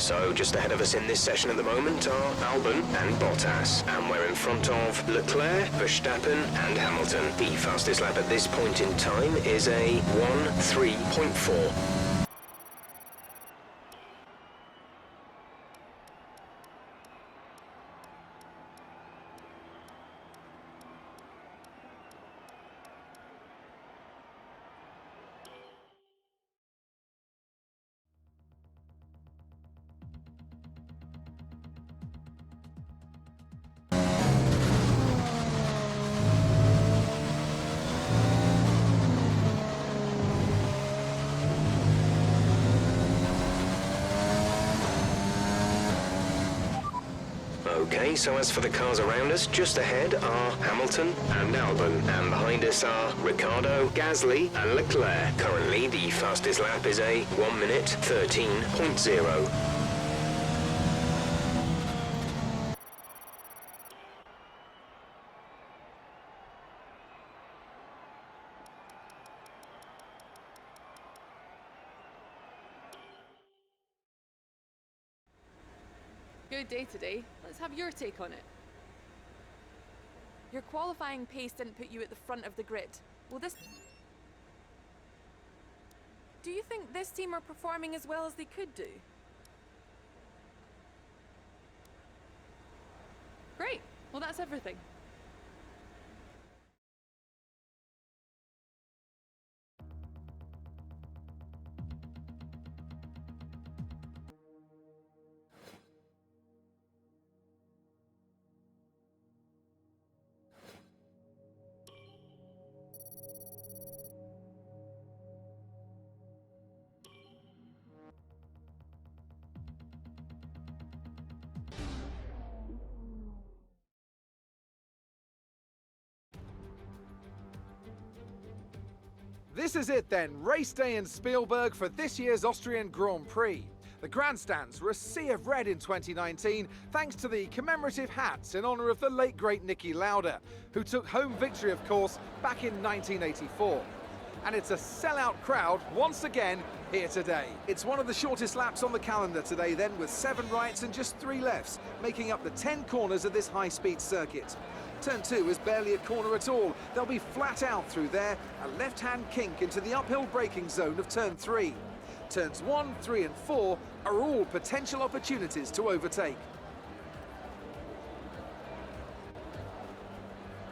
So just ahead of us in this session at the moment are Albon and Bottas, and we're in front of Leclerc, Verstappen and Hamilton. The fastest lap at this point in time is a 1:03.4. Okay, so as for the cars around us, just ahead are Hamilton and Albon, and behind us are Ricciardo, Gasly and Leclerc. Currently, the fastest lap is a 1:13.0. Good day today. Let's have your take on it. Your qualifying pace didn't put you at the front of the grid. Do you think this team are performing as well as they could do? Great. Well, that's everything. This is it then, race day in Spielberg for this year's Austrian Grand Prix. The grandstands were a sea of red in 2019 thanks to the commemorative hats in honour of the late great Niki Lauda, who took home victory of course back in 1984. And it's a sellout crowd once again here today. It's one of the shortest laps on the calendar today then, with 7 rights and just 3 lefts, making up the 10 corners of this high-speed circuit. Turn 2 is barely a corner at all. They'll be flat out through there, a left-hand kink into the uphill braking zone of turn 3. Turns 1, 3 and 4 are all potential opportunities to overtake.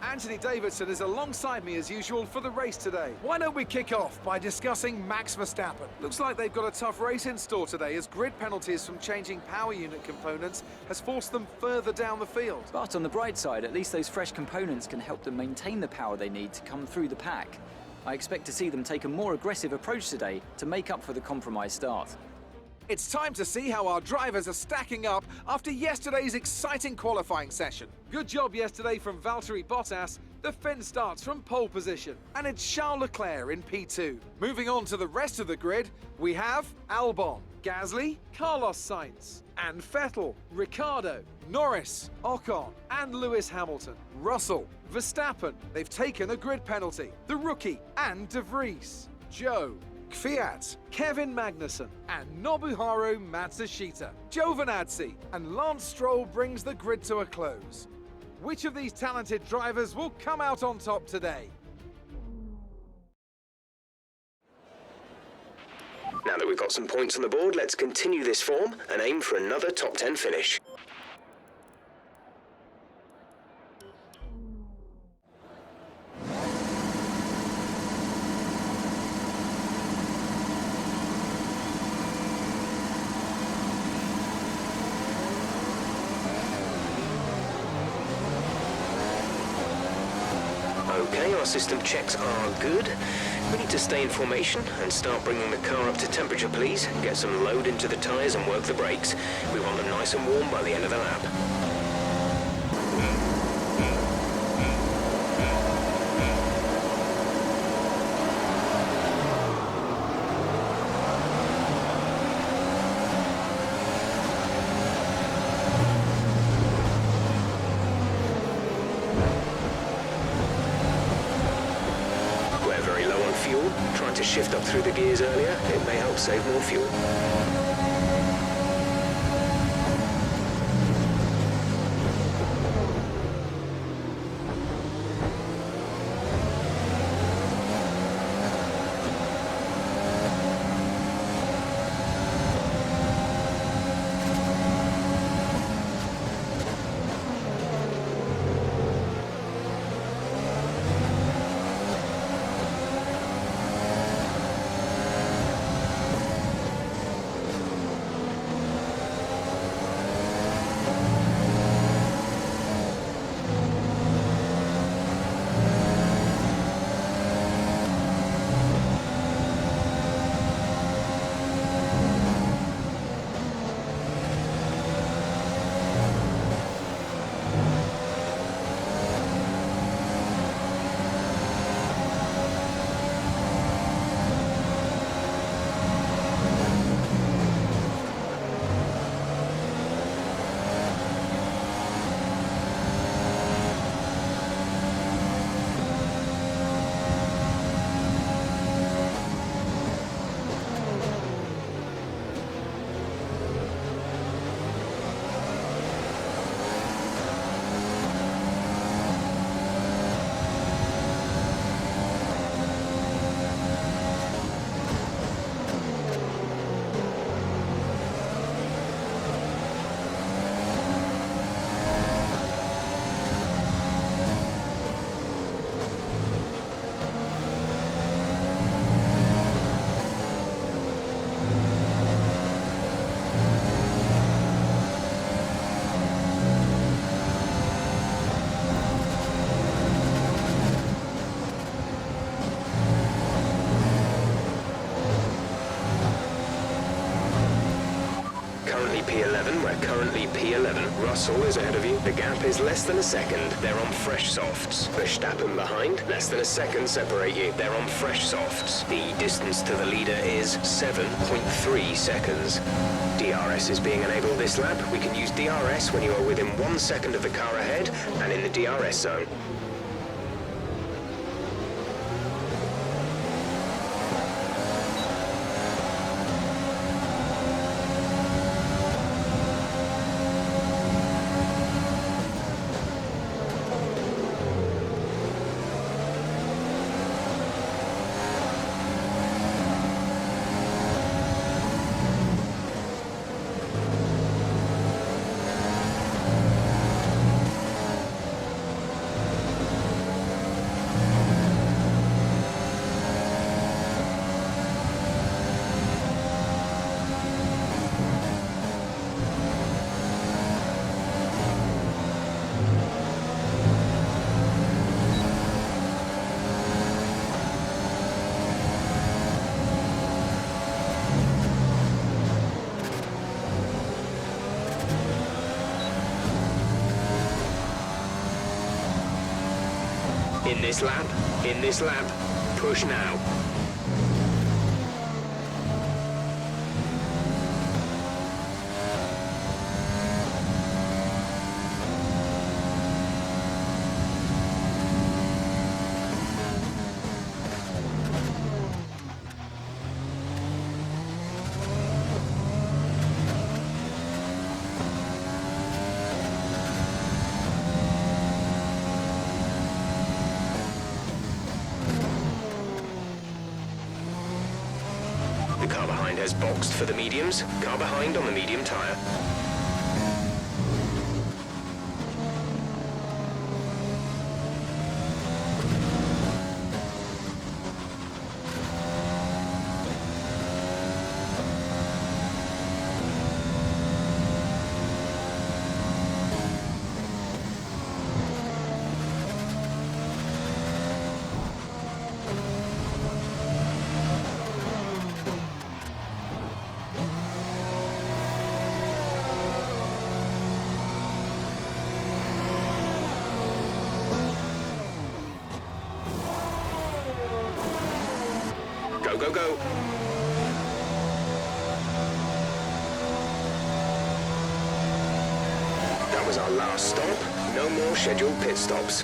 Anthony Davidson is alongside me as usual for the race today. Why don't we kick off by discussing Max Verstappen? Looks like they've got a tough race in store today, as grid penalties from changing power unit components has forced them further down the field. But on the bright side, at least those fresh components can help them maintain the power they need to come through the pack. I expect to see them take a more aggressive approach today to make up for the compromised start. It's time to see how our drivers are stacking up after yesterday's exciting qualifying session. Good job yesterday from Valtteri Bottas. The Finn starts from pole position, and it's Charles Leclerc in P2. Moving on to the rest of the grid, we have Albon, Gasly, Carlos Sainz, and Vettel, Ricciardo, Norris, Ocon, and Lewis Hamilton, Russell, Verstappen. They've taken a grid penalty. The rookie and De Vries, Joe, Kvyat, Kevin Magnussen, and Nobuharu Matsushita. Giovinazzi and Lance Stroll brings the grid to a close. Which of these talented drivers will come out on top today? Now that we've got some points on the board, let's continue this form and aim for another top 10 finish. Okay, our system checks are good. We need to stay in formation and start bringing the car up to temperature, please. Get some load into the tyres and work the brakes. We want them nice and warm by the end of the lap. Trying to shift up through the gears earlier, it may help save more fuel. currently P11. We're currently P11. Russell is ahead of you. The gap is less than a second. They're on fresh softs. Verstappen behind. Less than a second separate you. They're on fresh softs. The distance to the leader is 7.3 seconds. DRS is being enabled this lap. We can use DRS when you are within 1 second of the car ahead and in the DRS zone. In this lap, push now. The car behind has boxed for the mediums. Car behind on the medium tyre. Go, go, go. That was our last stop. No more scheduled pit stops.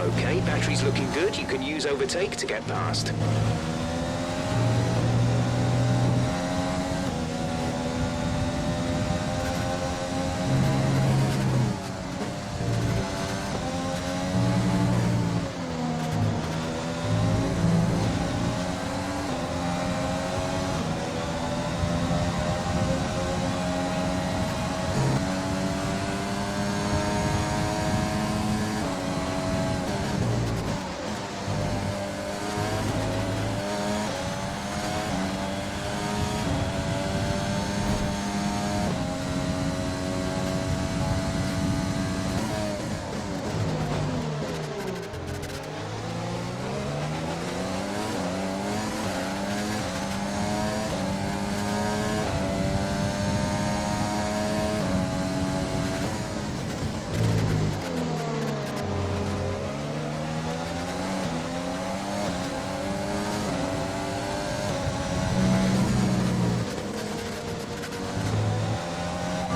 Okay, battery's looking good. You can use overtake to get past.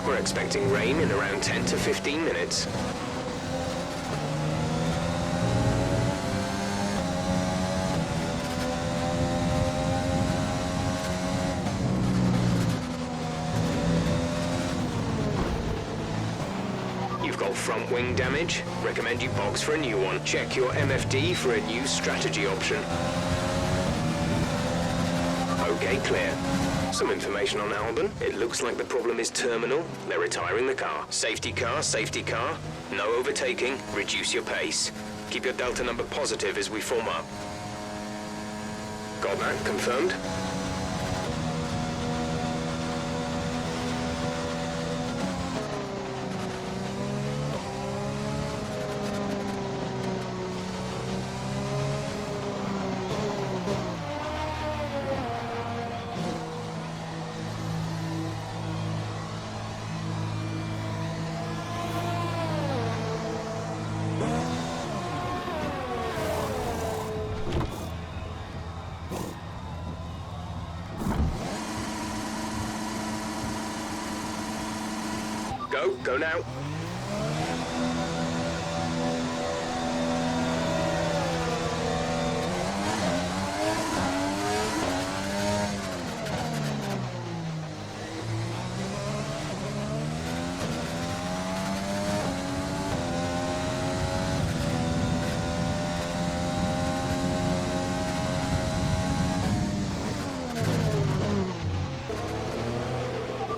We're expecting rain in around 10 to 15 minutes. You've Got front wing damage? Recommend you box for a new one. Check your MFD for a new strategy option. Okay, clear. Some information on Albon. It looks like the problem is terminal. They're retiring the car. Safety car, safety car. No overtaking. Reduce your pace. Keep your delta number positive as we form up. Got that confirmed? Go now.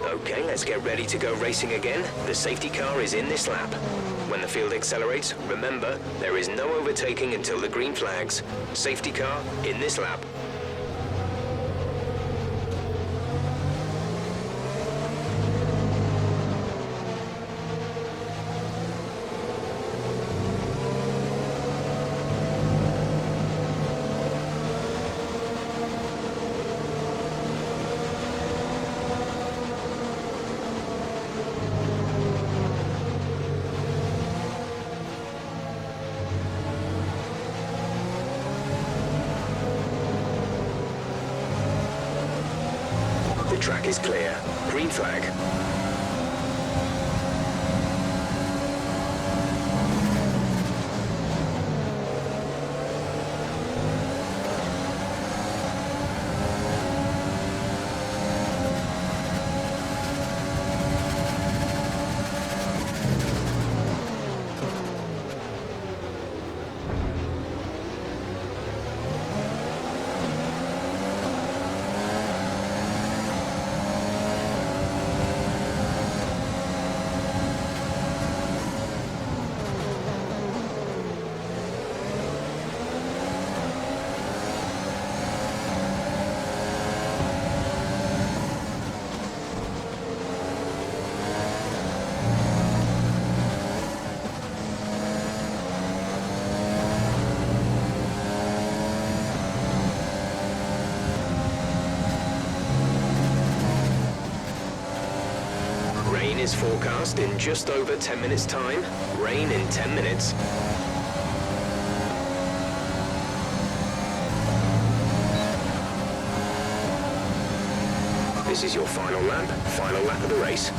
Okay, let's get ready to go racing again. The safety car is in this lap. When the field accelerates, remember, there is no overtaking until the green flags. Safety car in this lap. The track is clear. Green flag. Rain is forecast in just over 10 minutes' time. Rain in 10 minutes. This is your final lap of the race.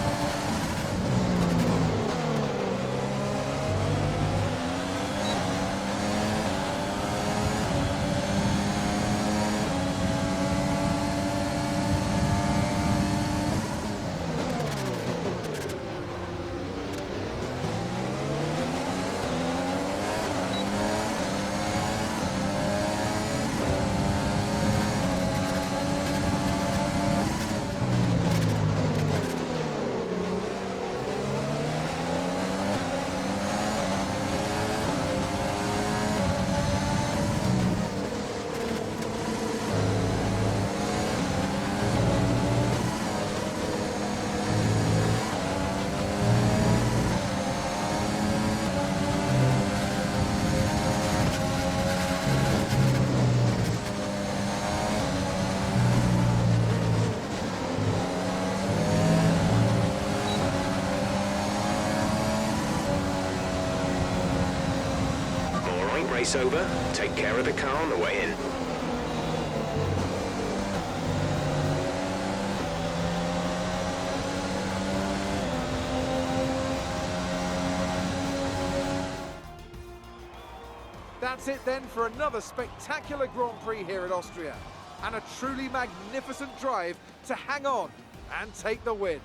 Race over. Take care of the car on the way in. That's it then for another spectacular Grand Prix here at Austria. And a truly magnificent drive to hang on and take the win.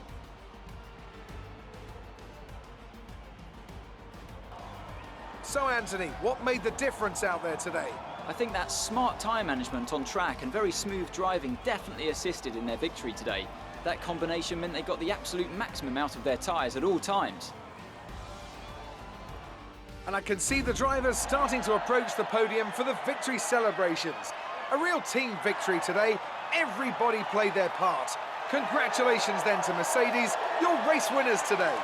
So Anthony, what made the difference out there today? I think that smart tyre management on track and very smooth driving definitely assisted in their victory today. That combination meant they got the absolute maximum out of their tyres at all times. And I can see the drivers starting to approach the podium for the victory celebrations. A real team victory today. Everybody played their part. Congratulations then to Mercedes, your race winners today.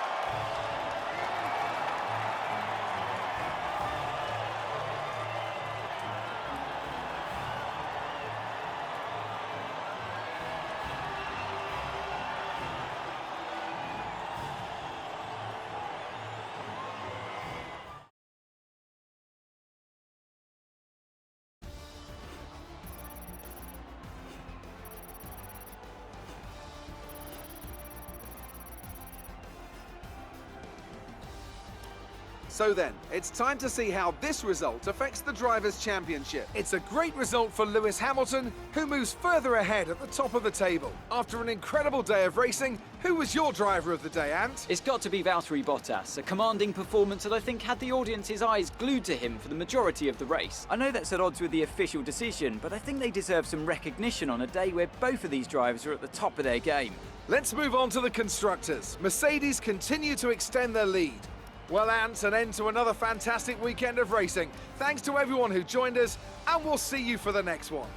So then, it's time to see how this result affects the Drivers' Championship. It's a great result for Lewis Hamilton, who moves further ahead at the top of the table. After an incredible day of racing, who was your driver of the day, Ant? It's got to be Valtteri Bottas, a commanding performance that I think had the audience's eyes glued to him for the majority of the race. I know that's at odds with the official decision, but I think they deserve some recognition on a day where both of these drivers are at the top of their game. Let's move on to the Constructors. Mercedes continue to extend their lead. Well, Ant, an end to another fantastic weekend of racing. Thanks to everyone who joined us, and we'll see you for the next one.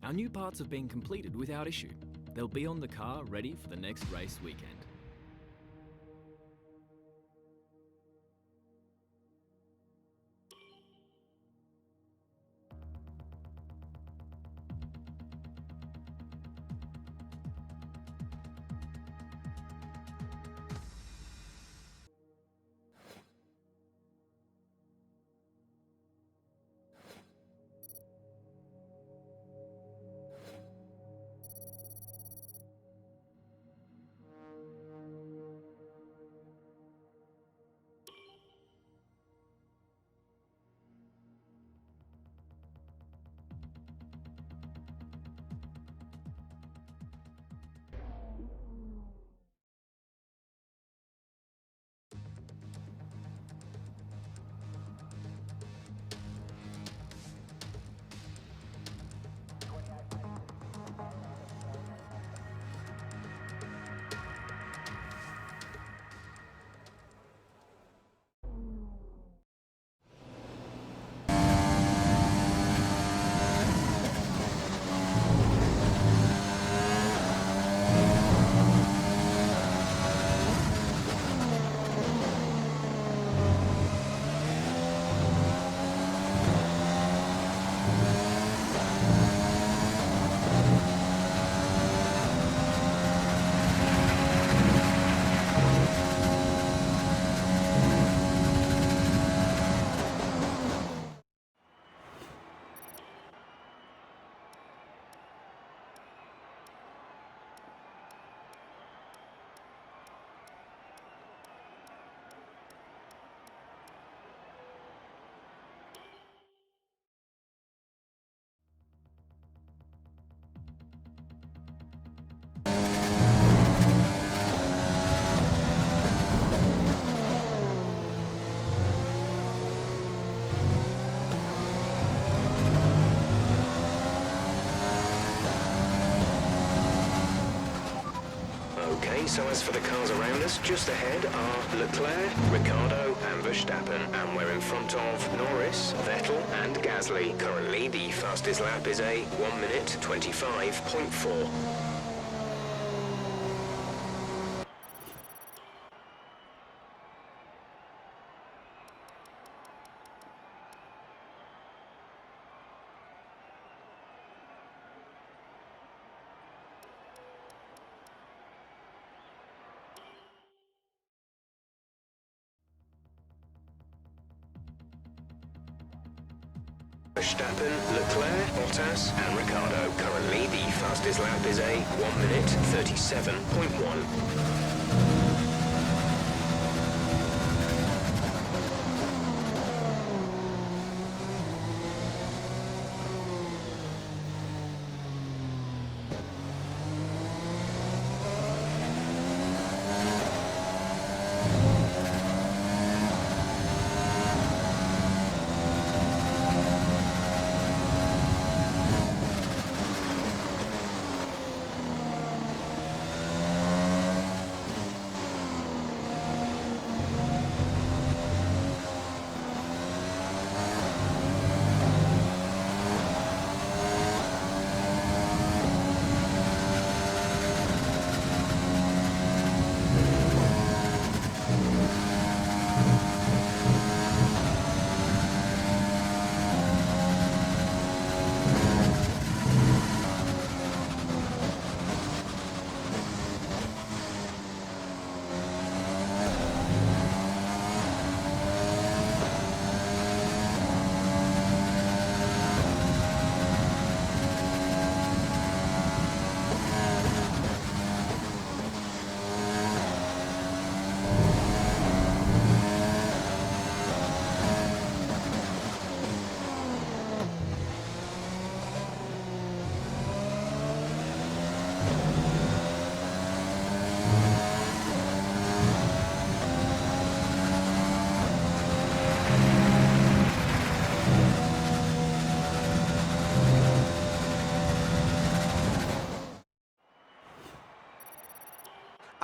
Our new parts have been completed without issue. They'll be on the car ready for the next race weekend. Okay, so as for the cars around us, just ahead are Leclerc, Ricciardo and Verstappen, and we're in front of Norris, Vettel and Gasly. Currently, the fastest lap is a 1 minute 25.4. Verstappen, Leclerc, Bottas and Ricciardo. Currently, the fastest lap is a 1 minute 37.1.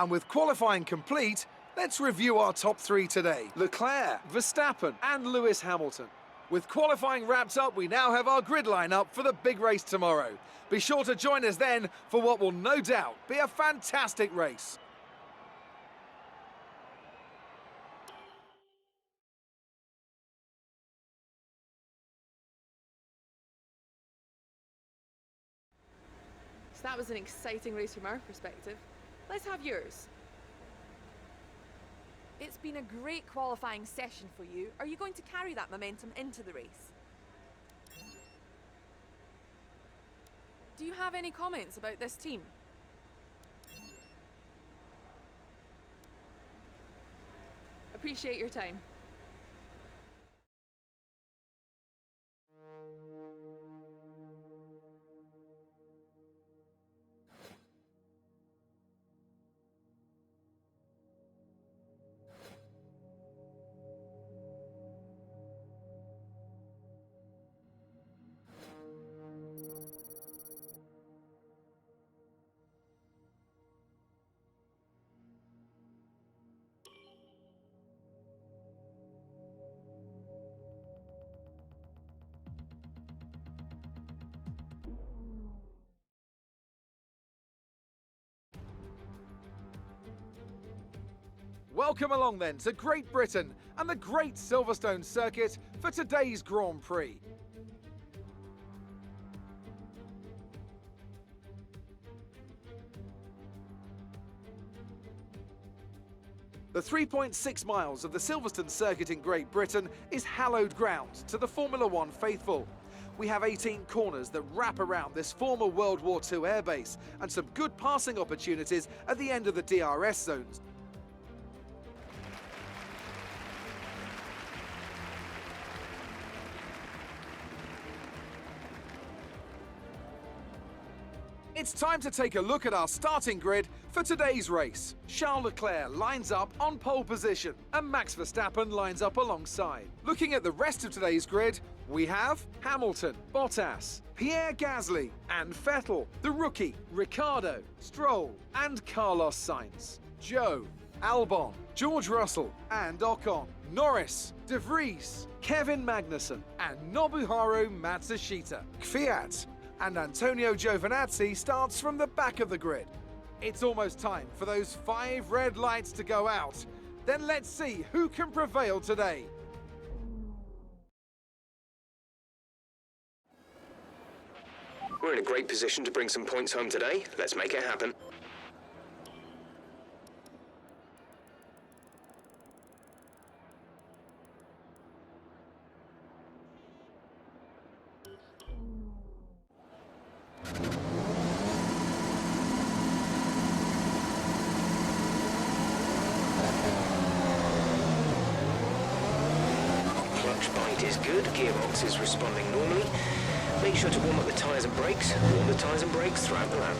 And with qualifying complete, let's review our top three today. Leclerc, Verstappen and Lewis Hamilton. With qualifying wrapped up, we now have our grid lineup for the big race tomorrow. Be sure to join us then for what will no doubt be a fantastic race. So that was an exciting race from our perspective. Let's have yours. It's been a great qualifying session for you. Are you going to carry that momentum into the race? Do you have any comments about this team? Appreciate your time. Welcome along then to Great Britain and the Great Silverstone circuit for today's Grand Prix. The 3.6 miles of the Silverstone circuit in Great Britain is hallowed ground to the Formula One faithful. We have 18 corners that wrap around this former World War II airbase and some good passing opportunities at the end of the DRS zones. It's time to take a look at our starting grid for today's race. Charles Leclerc lines up on pole position and Max Verstappen lines up alongside. Looking at the rest of today's grid, we have Hamilton, Bottas, Pierre Gasly and Vettel, the rookie, Ricciardo, Stroll and Carlos Sainz, Joe, Albon, George Russell and Ocon, Norris, De Vries, Kevin Magnussen and Nobuharu Matsushita, Kvyat, and Antonio Giovinazzi starts from the back of the grid. It's almost time for those 5 red lights to go out. Then let's see who can prevail today. We're in a great position to bring some points home today. Let's make it happen. Bite is good, gearbox is responding normally. Make sure to warm up the tyres and brakes. Warm the tyres and brakes throughout the lap.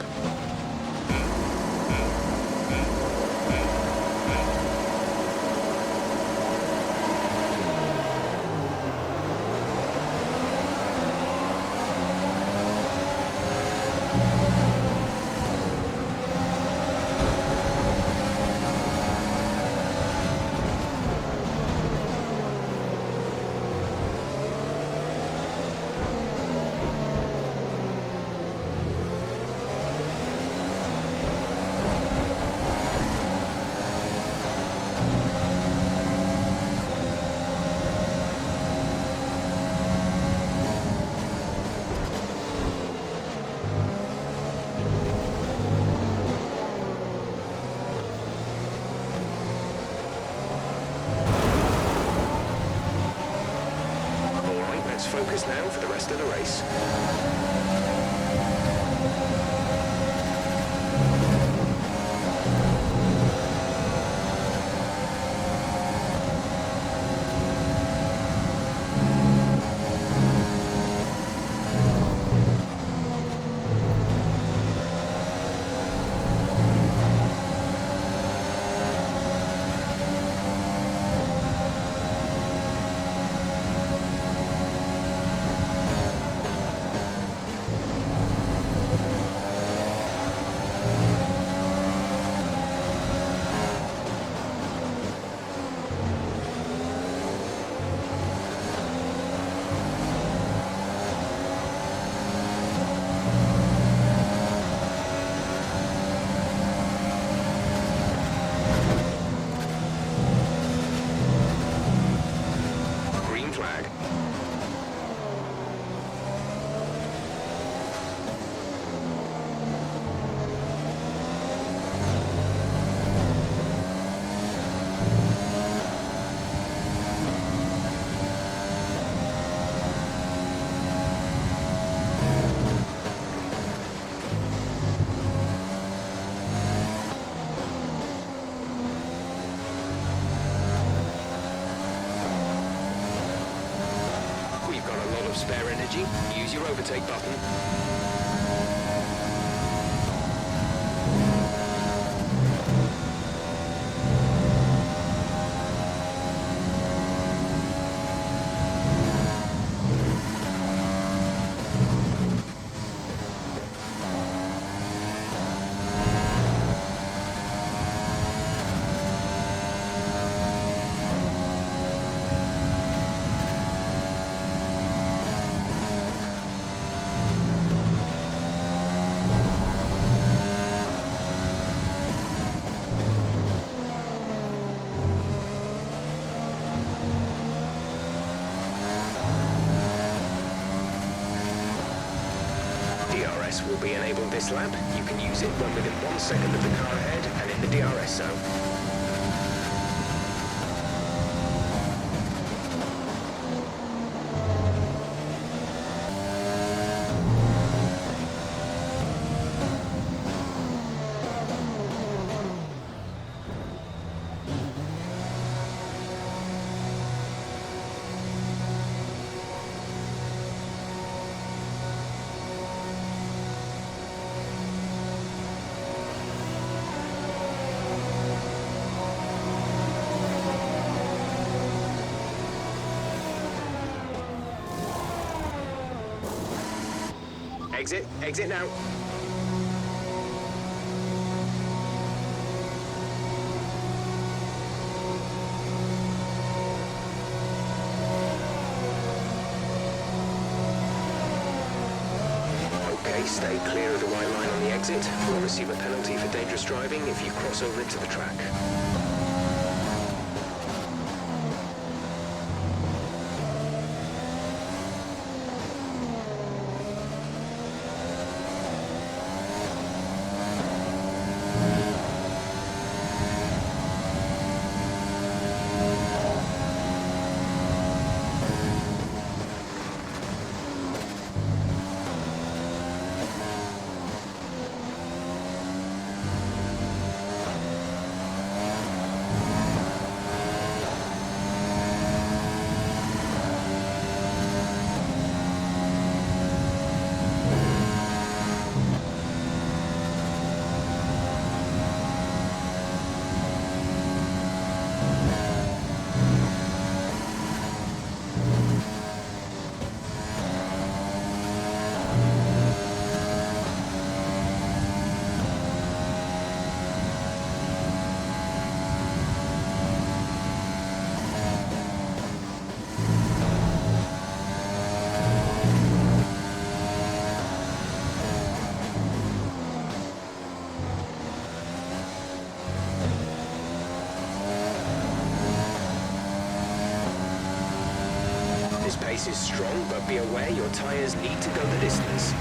Focus now for the rest of the race. strategy. Use your overtake button. DRS will be enabled this lap. You can use it when within 1 second of the car ahead and in the DRS zone. Exit now. Okay, stay clear of the white line on the exit. We'll receive a penalty for dangerous driving if you cross over into the track. Pace is strong, but be aware your tyres need to go the distance.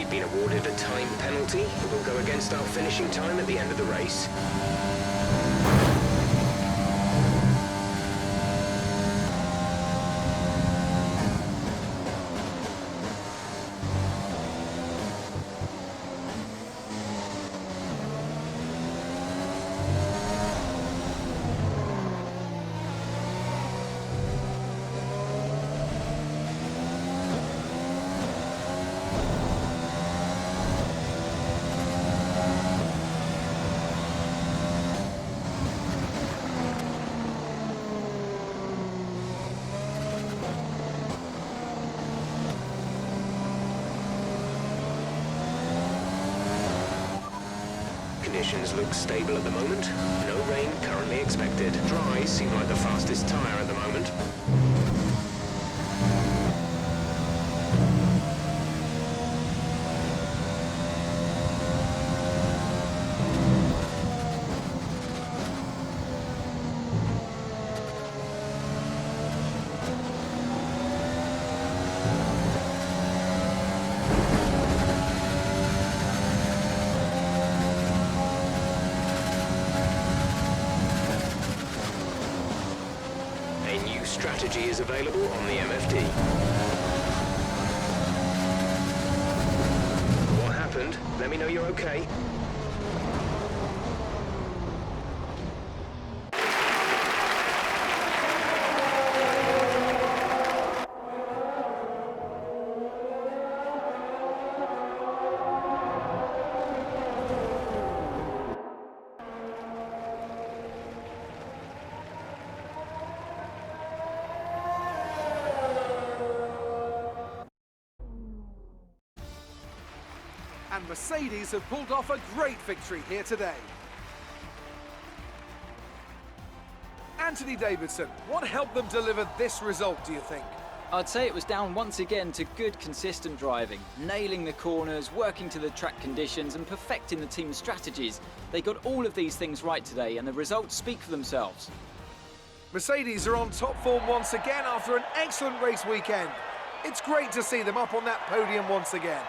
Been awarded a time penalty. It will go against our finishing time at the end of the race. conditions look stable at the moment. No rain currently expected. Dries seem like the fastest tyre at the moment. Strategy is available on the MFD. What happened? Let me know you're okay. And Mercedes have pulled off a great victory here today. Anthony Davidson, what helped them deliver this result, do you think? I'd say it was down once again to good, consistent driving, nailing the corners, working to the track conditions and perfecting the team's strategies. They got all of these things right today and the results speak for themselves. Mercedes are on top form once again after an excellent race weekend. It's great to see them up on that podium once again.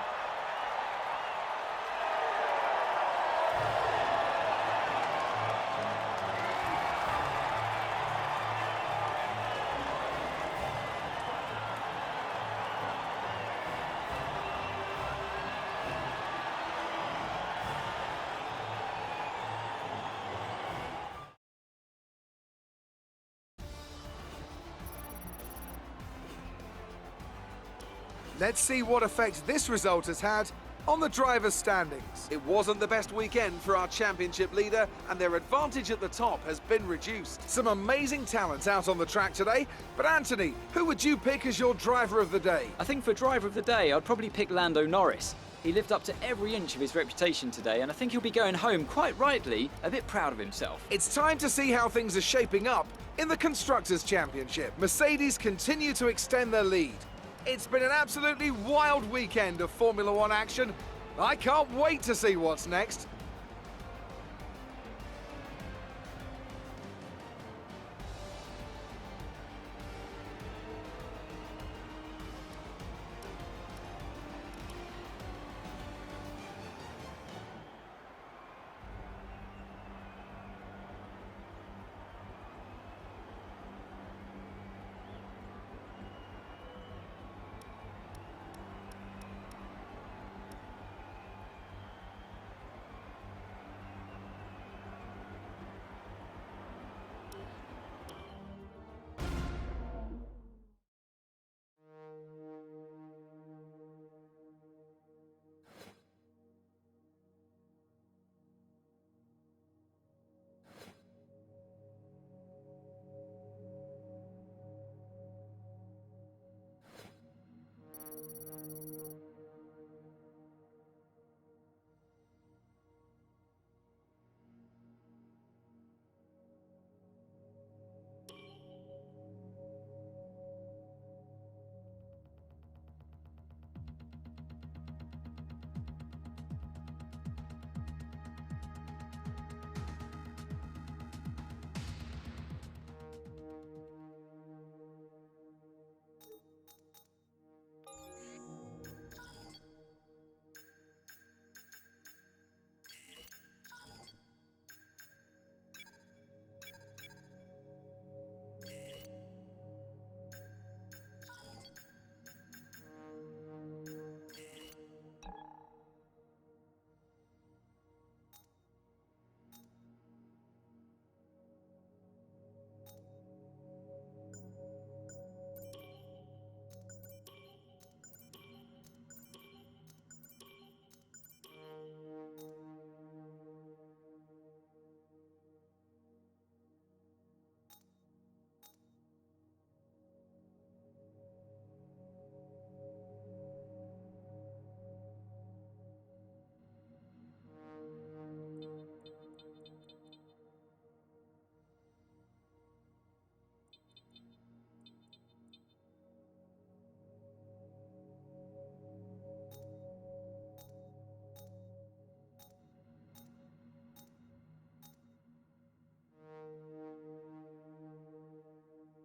Let's see what effect this result has had on the drivers' standings. It wasn't the best weekend for our championship leader, and their advantage at the top has been reduced. Some amazing talent out on the track today, but Anthony, who would you pick as your driver of the day? I think for driver of the day, I'd probably pick Lando Norris. He lived up to every inch of his reputation today, and I think he'll be going home, quite rightly, a bit proud of himself. It's time to see how things are shaping up in the Constructors' Championship. Mercedes continue to extend their lead. It's been an absolutely wild weekend of Formula One action. I can't wait to see what's next.